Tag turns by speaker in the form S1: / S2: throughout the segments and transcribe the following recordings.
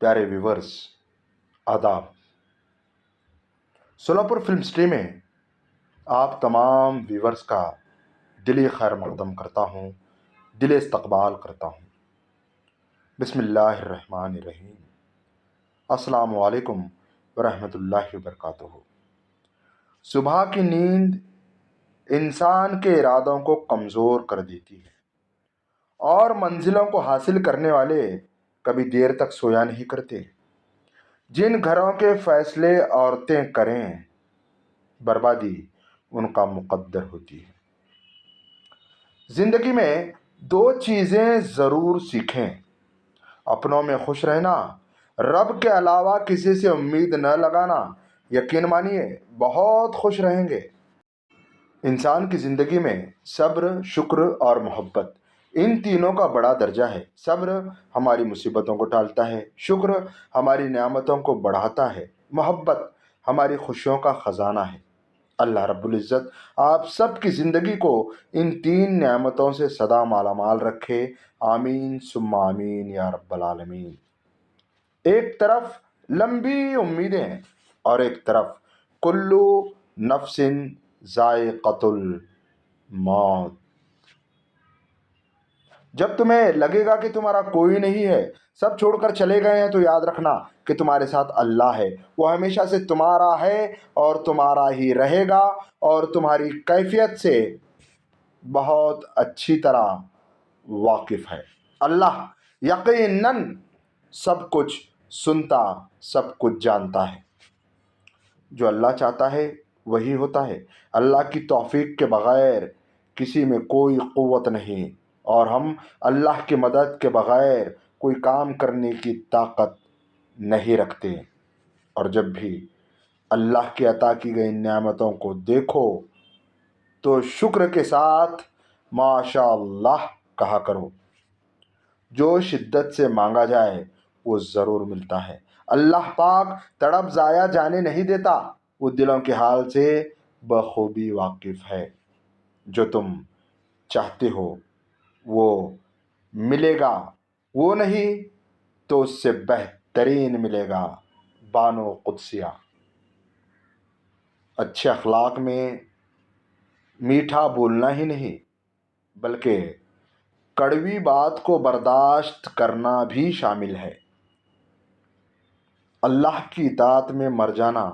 S1: پیارے ویورز، آداب۔ سولہپور film city میں آپ تمام ویورز کا دلی خیر مقدم کرتا ہوں، دل استقبال کرتا ہوں۔ بسم اللہ الرحمن الرحیم۔ السلام علیکم ورحمۃ اللہ وبرکاتہ۔ صبح کی نیند انسان کے ارادوں کو کمزور کر دیتی ہے، اور منزلوں کو حاصل کرنے والے کبھی دیر تک سویا نہیں کرتے۔ جن گھروں کے فیصلے عورتیں کریں، بربادی ان کا مقدر ہوتی ہے۔ زندگی میں دو چیزیں ضرور سیکھیں: اپنوں میں خوش رہنا، رب کے علاوہ کسی سے امید نہ لگانا۔ یقین مانیے بہت خوش رہیں گے۔ انسان کی زندگی میں صبر، شکر اور محبت، ان تینوں کا بڑا درجہ ہے۔ صبر ہماری مصیبتوں کو ٹالتا ہے، شکر ہماری نعمتوں کو بڑھاتا ہے، محبت ہماری خوشیوں کا خزانہ ہے۔ اللہ رب العزت آپ سب کی زندگی کو ان تین نعمتوں سے سدا مالا مال رکھے، آمین ثم آمین یا رب العالمین۔ ایک طرف لمبی امیدیں اور ایک طرف کلو نفس ذائقۃ الموت۔ جب تمہیں لگے گا کہ تمہارا کوئی نہیں ہے، سب چھوڑ کر چلے گئے ہیں، تو یاد رکھنا کہ تمہارے ساتھ اللہ ہے۔ وہ ہمیشہ سے تمہارا ہے اور تمہارا ہی رہے گا، اور تمہاری کیفیت سے بہت اچھی طرح واقف ہے۔ اللہ یقیناً سب کچھ سنتا، سب کچھ جانتا ہے۔ جو اللہ چاہتا ہے وہی ہوتا ہے۔ اللہ کی توفیق کے بغیر کسی میں کوئی قوت نہیں، اور ہم اللہ کی مدد کے بغیر کوئی کام کرنے کی طاقت نہیں رکھتے۔ اور جب بھی اللہ کی عطا کی گئی نعمتوں کو دیکھو تو شکر کے ساتھ ماشاء اللہ کہا کرو۔ جو شدت سے مانگا جائے وہ ضرور ملتا ہے۔ اللہ پاک تڑپ ضائع جانے نہیں دیتا، وہ دلوں کے حال سے بخوبی واقف ہے۔ جو تم چاہتے ہو وہ ملے گا، وہ نہیں تو اس سے بہترین ملے گا۔ بانو قدسیہ۔ اچھے اخلاق میں میٹھا بولنا ہی نہیں بلکہ کڑوی بات کو برداشت کرنا بھی شامل ہے۔ اللہ کی اطاعت میں مر جانا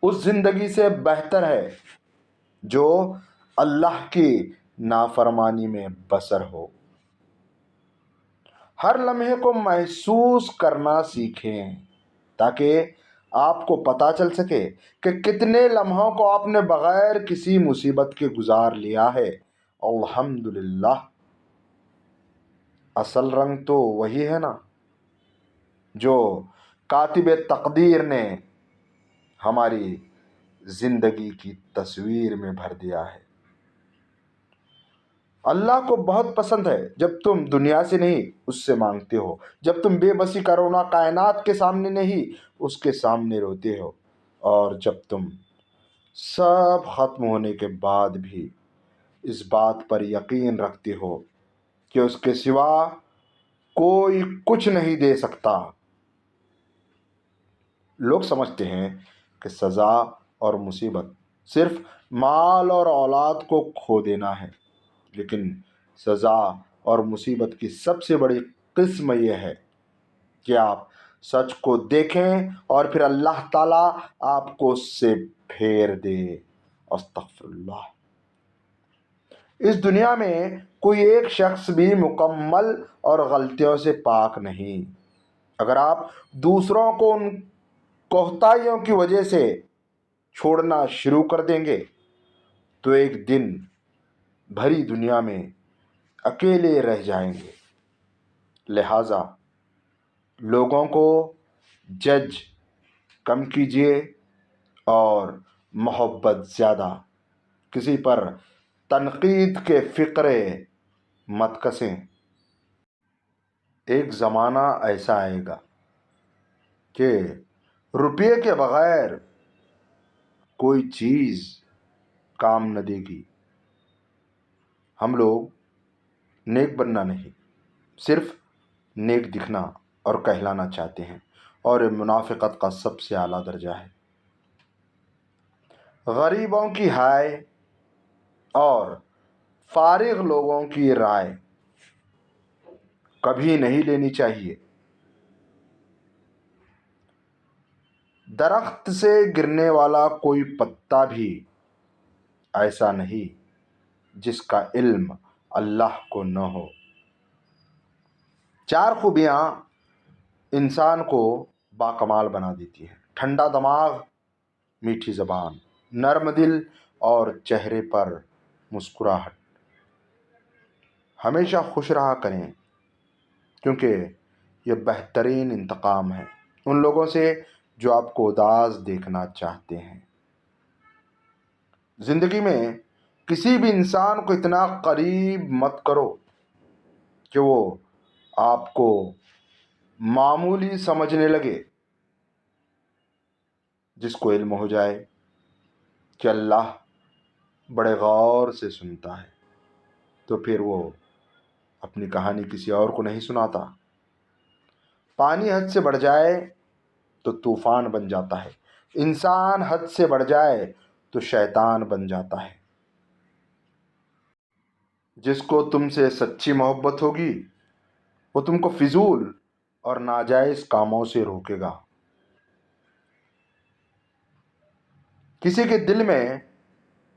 S1: اس زندگی سے بہتر ہے جو اللہ کی نافرمانی میں بسر ہو۔ ہر لمحے کو محسوس کرنا سیکھیں تاکہ آپ کو پتہ چل سکے کہ کتنے لمحوں کو آپ نے بغیر کسی مصیبت کے گزار لیا ہے۔ الحمدللہ۔ اصل رنگ تو وہی ہے نا جو کاتب تقدیر نے ہماری زندگی کی تصویر میں بھر دیا ہے۔ اللہ کو بہت پسند ہے جب تم دنیا سے نہیں اس سے مانگتے ہو، جب تم بے بسی کا رونا کائنات کے سامنے نہیں اس کے سامنے روتے ہو، اور جب تم سب ختم ہونے کے بعد بھی اس بات پر یقین رکھتے ہو کہ اس کے سوا کوئی کچھ نہیں دے سکتا۔ لوگ سمجھتے ہیں کہ سزا اور مصیبت صرف مال اور اولاد کو کھو دینا ہے، لیکن سزا اور مصیبت کی سب سے بڑی قسم یہ ہے کہ آپ سچ کو دیکھیں اور پھر اللہ تعالیٰ آپ کو اس سے پھیر دے۔ استغفر اللہ۔ اس دنیا میں کوئی ایک شخص بھی مکمل اور غلطیوں سے پاک نہیں۔ اگر آپ دوسروں کو ان کوتاہیوں کی وجہ سے چھوڑنا شروع کر دیں گے تو ایک دن بھری دنیا میں اکیلے رہ جائیں گے۔ لہٰذا لوگوں کو جج کم کیجیے اور محبت زیادہ۔ کسی پر تنقید کے فقرے مت کسیں۔ ایک زمانہ ایسا آئے گا کہ روپے کے بغیر کوئی چیز کام نہ دے گی۔ ہم لوگ نیک بننا نہیں، صرف نیک دکھنا اور کہلانا چاہتے ہیں، اور یہ منافقت کا سب سے اعلیٰ درجہ ہے۔ غریبوں کی ہائے اور فارغ لوگوں کی رائے کبھی نہیں لینی چاہیے۔ درخت سے گرنے والا کوئی پتا بھی ایسا نہیں جس کا علم اللہ کو نہ ہو۔ 4 خوبیاں انسان کو باکمال بنا دیتی ہیں: ٹھنڈا دماغ، میٹھی زبان، نرم دل اور چہرے پر مسکراہٹ۔ ہمیشہ خوش رہا کریں، کیونکہ یہ بہترین انتقام ہے ان لوگوں سے جو آپ کو اداس دیکھنا چاہتے ہیں۔ زندگی میں کسی بھی انسان کو اتنا قریب مت کرو کہ وہ آپ کو معمولی سمجھنے لگے۔ جس کو علم ہو جائے کہ اللہ بڑے غور سے سنتا ہے، تو پھر وہ اپنی کہانی کسی اور کو نہیں سناتا۔ پانی حد سے بڑھ جائے تو طوفان بن جاتا ہے، انسان حد سے بڑھ جائے تو شیطان بن جاتا ہے۔ جس کو تم سے سچی محبت ہوگی وہ تم کو فضول اور ناجائز کاموں سے روکے گا۔ کسی کے دل میں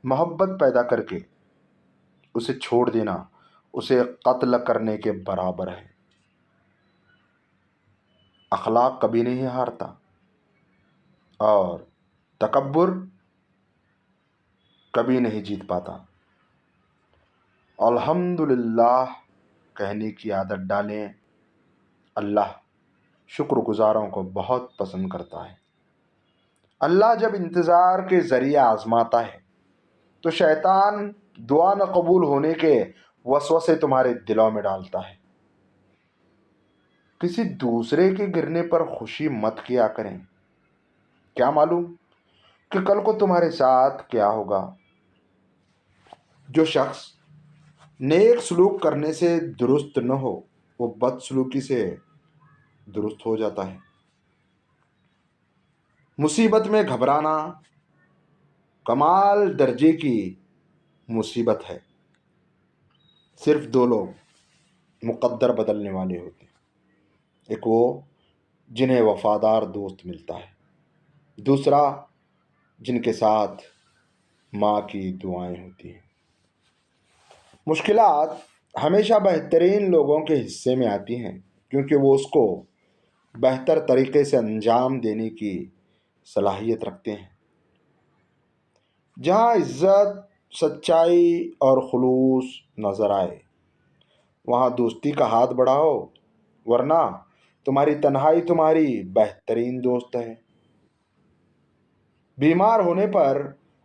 S1: محبت پیدا کر کے اسے چھوڑ دینا اسے قتل کرنے کے برابر ہے۔ اخلاق کبھی نہیں ہارتا، اور تکبر کبھی نہیں جیت پاتا۔ الحمدللہ کہنے کی عادت ڈالیں، اللہ شکر گزاروں کو بہت پسند کرتا ہے۔ اللہ جب انتظار کے ذریعے آزماتا ہے تو شیطان دعا نہ قبول ہونے کے وسوسے تمہارے دلوں میں ڈالتا ہے۔ کسی دوسرے کے گرنے پر خوشی مت کیا کریں، کیا معلوم کہ کل کو تمہارے ساتھ کیا ہوگا۔ جو شخص نیک سلوک کرنے سے درست نہ ہو وہ بد سلوکی سے درست ہو جاتا ہے۔ مصیبت میں گھبرانا کمال درجے کی مصیبت ہے۔ صرف 2 لوگ مقدر بدلنے والے ہوتے ہیں، ایک وہ جنہیں وفادار دوست ملتا ہے، دوسرا جن کے ساتھ ماں کی دعائیں ہوتی ہیں۔ مشکلات ہمیشہ بہترین لوگوں کے حصے میں آتی ہیں، کیونکہ وہ اس کو بہتر طریقے سے انجام دینے کی صلاحیت رکھتے ہیں۔ جہاں عزت، سچائی اور خلوص نظر آئے وہاں دوستی کا ہاتھ بڑھاؤ، ورنہ تمہاری تنہائی تمہاری بہترین دوست ہے۔ بیمار ہونے پر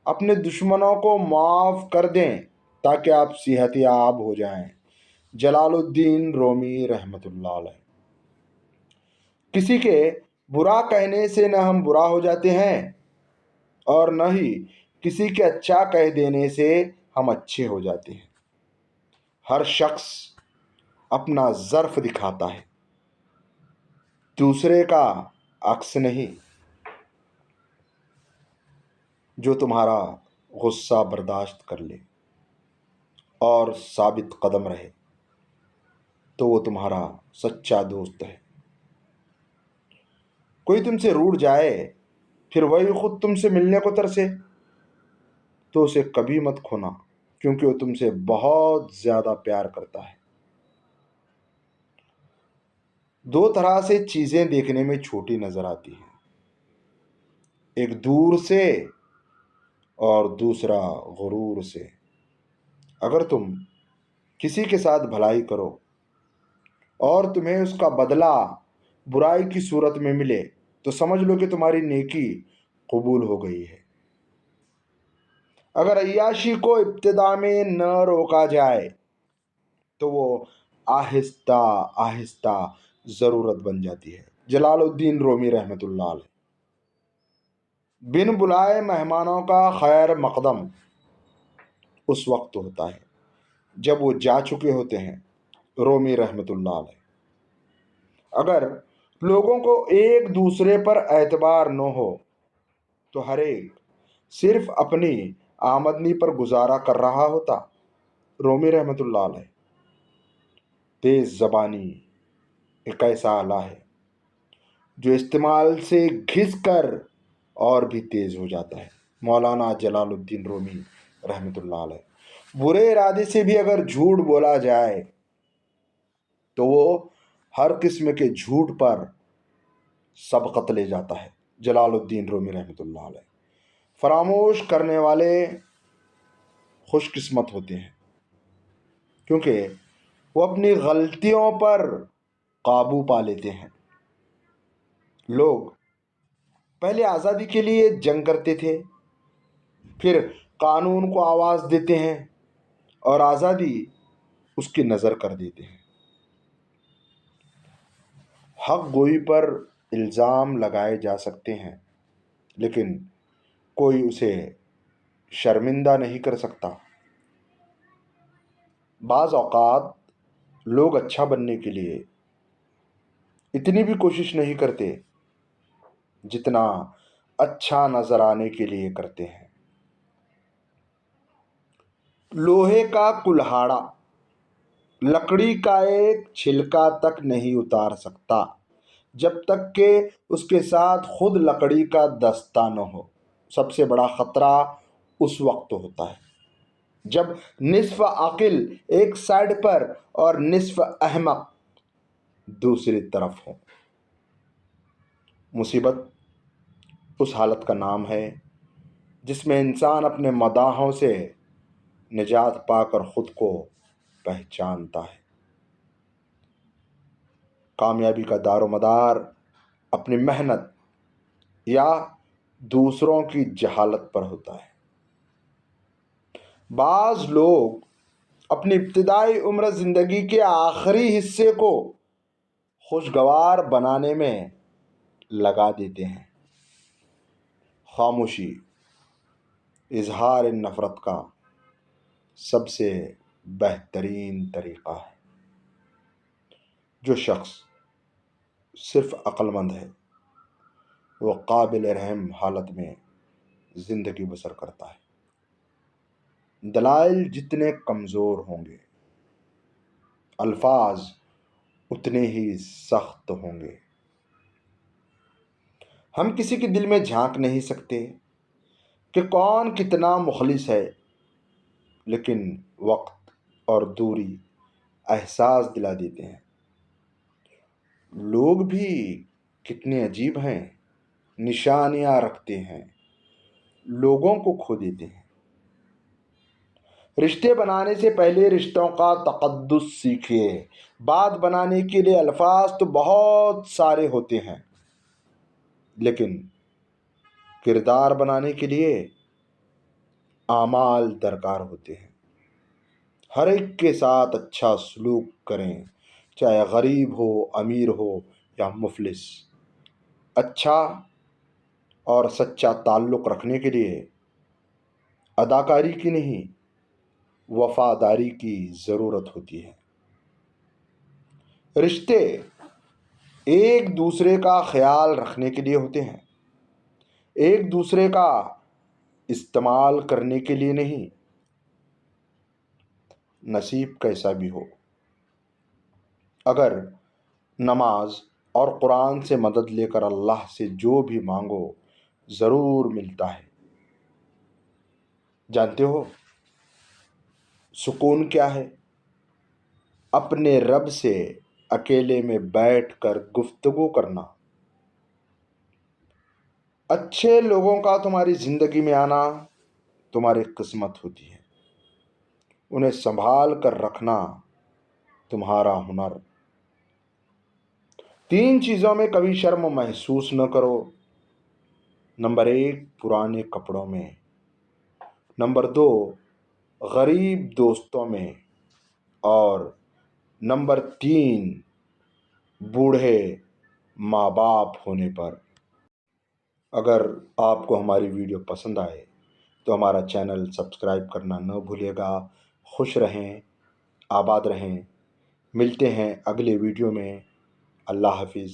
S1: اپنے دشمنوں کو معاف کر دیں تاکہ آپ صحت یاب ہو جائیں۔ جلال الدین رومی رحمۃ اللہ علیہ۔ کسی کے برا کہنے سے نہ ہم برا ہو جاتے ہیں اور نہ ہی کسی کے اچھا کہہ دینے سے ہم اچھے ہو جاتے ہیں۔ ہر شخص اپنا ظرف دکھاتا ہے، دوسرے کا عکس نہیں۔ جو تمہارا غصہ برداشت کر لے اور ثابت قدم رہے تو وہ تمہارا سچا دوست ہے۔ کوئی تم سے روٹھ جائے پھر وہی خود تم سے ملنے کو ترسے تو اسے کبھی مت کھونا، کیونکہ وہ تم سے بہت زیادہ پیار کرتا ہے۔ 2 طرح سے چیزیں دیکھنے میں چھوٹی نظر آتی ہیں، ایک دور سے اور دوسرا غرور سے۔ اگر تم کسی کے ساتھ بھلائی کرو اور تمہیں اس کا بدلہ برائی کی صورت میں ملے تو سمجھ لو کہ تمہاری نیکی قبول ہو گئی ہے۔ اگر عیاشی کو ابتدا میں نہ روکا جائے تو وہ آہستہ آہستہ ضرورت بن جاتی ہے۔ جلال الدین رومی رحمۃ اللہ علیہ۔ بن بلائے مہمانوں کا خیر مقدم اس وقت ہوتا ہے جب وہ جا چکے ہوتے ہیں۔ رومی رحمۃ اللہ علیہ۔ اگر لوگوں کو ایک دوسرے پر اعتبار نہ ہو تو ہر ایک صرف اپنی آمدنی پر گزارا کر رہا ہوتا۔ رومی رحمۃ اللہ علیہ۔ تیز زبانی ایک ایسا آلہ ہے جو استعمال سے گھس کر اور بھی تیز ہو جاتا ہے۔ مولانا جلال الدین رومی رحمۃ اللہ علیہ۔ برے ارادے سے بھی اگر جھوٹ بولا جائے تو وہ ہر قسم کے جھوٹ پر سبقت لے جاتا ہے۔ جلال الدین رومی رحمۃ اللہ علیہ۔ فراموش کرنے والے خوش قسمت ہوتے ہیں کیونکہ وہ اپنی غلطیوں پر قابو پا لیتے ہیں۔ لوگ پہلے آزادی کے لیے جنگ کرتے تھے، پھر قانون کو آواز دیتے ہیں اور آزادی اس کی نظر کر دیتے ہیں۔ حق گوئی پر الزام لگائے جا سکتے ہیں لیکن کوئی اسے شرمندہ نہیں کر سکتا۔ بعض اوقات لوگ اچھا بننے کے لیے اتنی بھی کوشش نہیں کرتے جتنا اچھا نظر آنے کے لیے کرتے ہیں۔ لوہے کا کلہاڑا لکڑی کا ایک چھلکا تک نہیں اتار سکتا جب تک کہ اس کے ساتھ خود لکڑی کا دستہ نہ ہو۔ سب سے بڑا خطرہ اس وقت ہوتا ہے جب نصف عاقل ایک سائڈ پر اور نصف احمق دوسری طرف ہو۔ مصیبت اس حالت کا نام ہے جس میں انسان اپنے مداحوں سے نجات پا کر خود کو پہچانتا ہے۔ کامیابی کا دار و مدار اپنی محنت یا دوسروں کی جہالت پر ہوتا ہے۔ بعض لوگ اپنی ابتدائی عمر زندگی کے آخری حصے کو خوشگوار بنانے میں لگا دیتے ہیں۔ خاموشی اظہار نفرت کا سب سے بہترین طریقہ ہے۔ جو شخص صرف عقل مند ہے وہ قابل رحم حالت میں زندگی بسر کرتا ہے۔ دلائل جتنے کمزور ہوں گے الفاظ اتنے ہی سخت ہوں گے۔ ہم کسی کے دل میں جھانک نہیں سکتے کہ کون کتنا مخلص ہے، لیکن وقت اور دوری احساس دلا دیتے ہیں۔ لوگ بھی کتنے عجیب ہیں، نشانیاں رکھتے ہیں، لوگوں کو کھو دیتے ہیں۔ رشتے بنانے سے پہلے رشتوں کا تقدس سیکھیے۔ بات بنانے کے لیے الفاظ تو بہت سارے ہوتے ہیں لیکن کردار بنانے کے لیے اعمال درکار ہوتے ہیں۔ ہر ایک کے ساتھ اچھا سلوک کریں، چاہے غریب ہو، امیر ہو یا مفلس۔ اچھا اور سچا تعلق رکھنے کے لیے اداکاری کی نہیں، وفاداری کی ضرورت ہوتی ہے۔ رشتے ایک دوسرے کا خیال رکھنے کے لیے ہوتے ہیں، ایک دوسرے کا استعمال کرنے کے لیے نہیں۔ نصیب کیسا بھی ہو، اگر نماز اور قرآن سے مدد لے کر اللہ سے جو بھی مانگو ضرور ملتا ہے۔ جانتے ہو سکون کیا ہے؟ اپنے رب سے اکیلے میں بیٹھ کر گفتگو کرنا۔ اچھے لوگوں کا تمہاری زندگی میں آنا تمہاری قسمت ہوتی ہے، انہیں سنبھال کر رکھنا تمہارا ہنر۔ 3 چیزوں میں کبھی شرم محسوس نہ کرو۔ نمبر 1 پرانے کپڑوں میں، نمبر 2 غریب دوستوں میں، اور نمبر 3 بوڑھے ماں باپ ہونے پر۔ اگر آپ کو ہماری ویڈیو پسند آئے تو ہمارا چینل سبسکرائب کرنا نہ بھولیے گا۔ خوش رہیں، آباد رہیں۔ ملتے ہیں اگلے ویڈیو میں۔ اللہ حافظ۔